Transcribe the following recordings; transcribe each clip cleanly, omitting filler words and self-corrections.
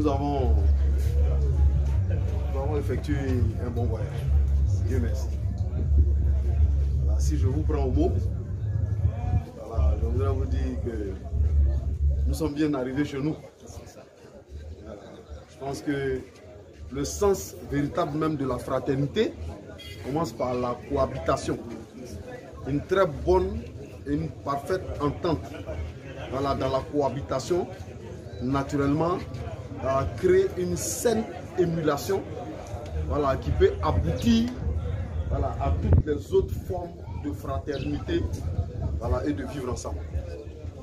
nous avons effectué un bon voyage. Dieu merci. Voilà, si je vous prends au mot, voilà, je voudrais vous dire que nous sommes bien arrivés chez nous. Voilà, je pense que le sens véritable même de la fraternité commence par la cohabitation. Une très bonne et une parfaite entente, voilà, dans la cohabitation, naturellement, créer une saine émulation, voilà, qui peut aboutir, voilà, à toutes les autres formes de fraternité, voilà, et de vivre ensemble.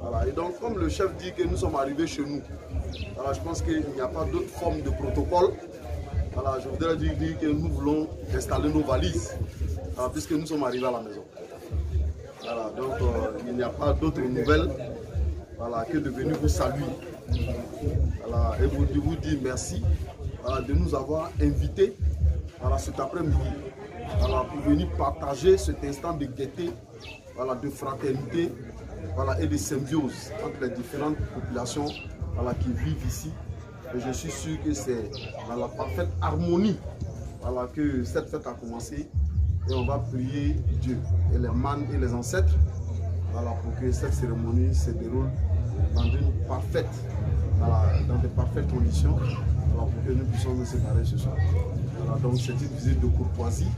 Voilà, et donc, comme le chef dit que nous sommes arrivés chez nous, voilà, je pense qu'il n'y a pas d'autre forme de protocole. Voilà, je voudrais dire que nous voulons installer nos valises, voilà, puisque nous sommes arrivés à la maison. Voilà, donc il n'y a pas d'autre nouvelle, voilà, que de venir vous saluer, voilà, et vous dire merci, voilà, de nous avoir invités, voilà, cet après-midi, voilà, pour venir partager cet instant de gaieté, voilà, de fraternité, voilà, et de symbiose entre les différentes populations, voilà, qui vivent ici. Et je suis sûr que c'est dans la parfaite harmonie, voilà, que cette fête a commencé. Et on va prier Dieu et les mânes et les ancêtres, voilà, pour que cette cérémonie se déroule dans de parfaites conditions, voilà, pour que nous puissions nous séparer ce soir. Voilà, donc c'est une visite de courtoisie,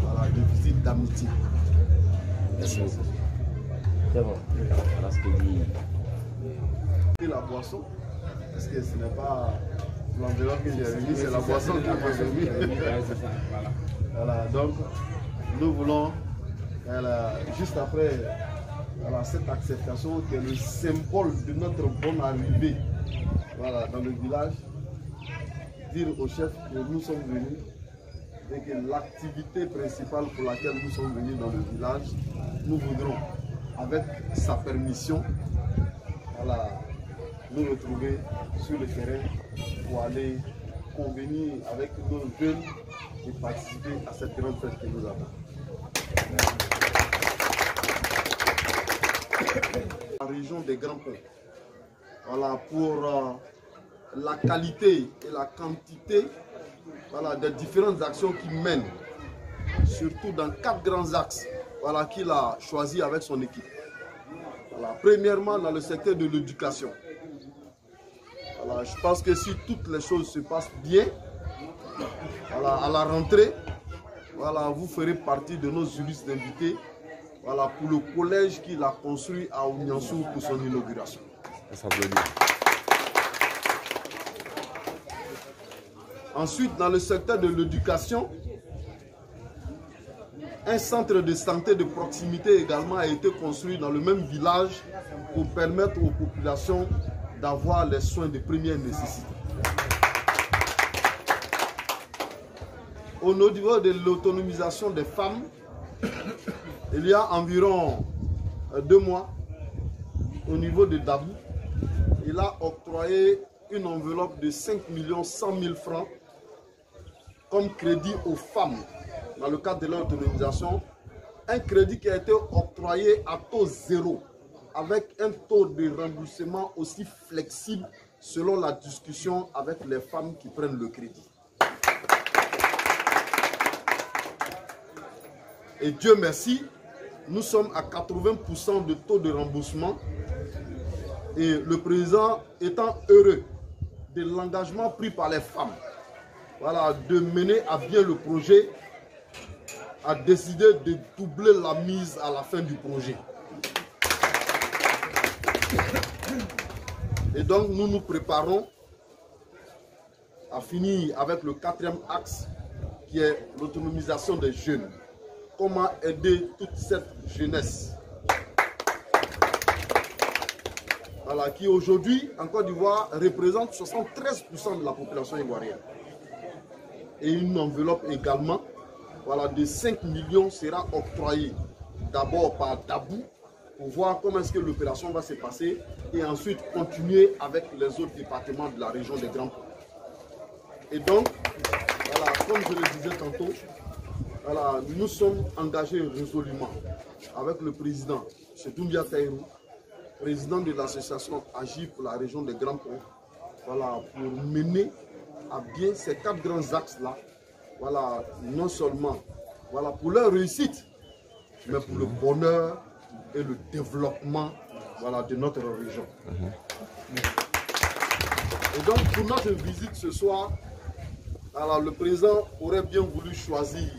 voilà, une visite d'amitié. Merci. C'est bon. Voilà ce que dit. Et la boisson, parce que ce n'est pas l'enveloppe que j'ai remis, c'est la boisson que j'ai remis. Voilà, donc nous voulons, voilà, juste après, voilà, cette acceptation qui est le symbole de notre bonne arrivée, voilà, dans le village, dire au chef que nous sommes venus et que l'activité principale pour laquelle nous sommes venus dans le village, nous voudrons, avec sa permission, voilà, nous retrouver sur le terrain pour aller convenir avec nos jeunes et participer à cette grande fête que nous avons. La région des Grands Ponts, voilà, pour la qualité et la quantité, voilà, des différentes actions qu'il mène, surtout dans 4 grands axes, voilà, qu'il a choisi avec son équipe. Voilà, premièrement, dans le secteur de l'éducation. Voilà, je pense que si toutes les choses se passent bien, voilà, à la rentrée, voilà, vous ferez partie de nos juristes invités, voilà, pour le collège qu'il a construit à Ouniansou pour son inauguration. Ensuite, dans le secteur de l'éducation, un centre de santé de proximité également a été construit dans le même village pour permettre aux populations d'avoir les soins de première nécessité. Au niveau de l'autonomisation des femmes, il y a environ 2 mois, au niveau de Dabou, il a octroyé une enveloppe de 5 100 000 francs comme crédit aux femmes dans le cadre de leur autonomisation. Un crédit qui a été octroyé à taux zéro, avec un taux de remboursement aussi flexible selon la discussion avec les femmes qui prennent le crédit. Et Dieu merci, nous sommes à 80% de taux de remboursement et le président étant heureux de l'engagement pris par les femmes, voilà, de mener à bien le projet, a décidé de doubler la mise à la fin du projet. Et donc nous nous préparons à finir avec le 4e axe qui est l'autonomisation des jeunes. Comment aider toute cette jeunesse, voilà, qui aujourd'hui en Côte d'Ivoire représente 73% de la population ivoirienne. Et une enveloppe également, voilà, de 5 millions sera octroyée d'abord par Dabou pour voir comment est-ce que l'opération va se passer et ensuite continuer avec les autres départements de la région des Grands Ponts. Et donc, voilà, comme je le disais tantôt, voilà, nous sommes engagés résolument avec le président, M. Doumbia Taïrou, président de l'association Agir pour la région des Grands Ponts, voilà, pour mener à bien ces 4 grands axes-là, voilà, non seulement voilà, pour leur réussite, mais pour le bonheur et le développement voilà, de notre région. Et donc, pour notre visite ce soir, alors, le président aurait bien voulu choisir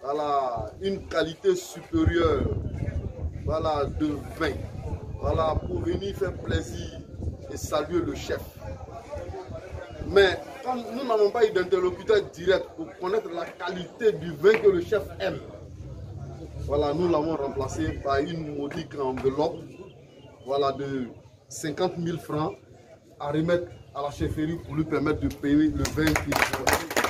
voilà, une qualité supérieure voilà, de vin voilà, pour venir faire plaisir et saluer le chef. Mais comme nous n'avons pas eu d'interlocuteur direct pour connaître la qualité du vin que le chef aime, voilà, nous l'avons remplacé par une modique enveloppe voilà, de 50 000 francs à remettre à la chefferie pour lui permettre de payer le vin qu'il veut.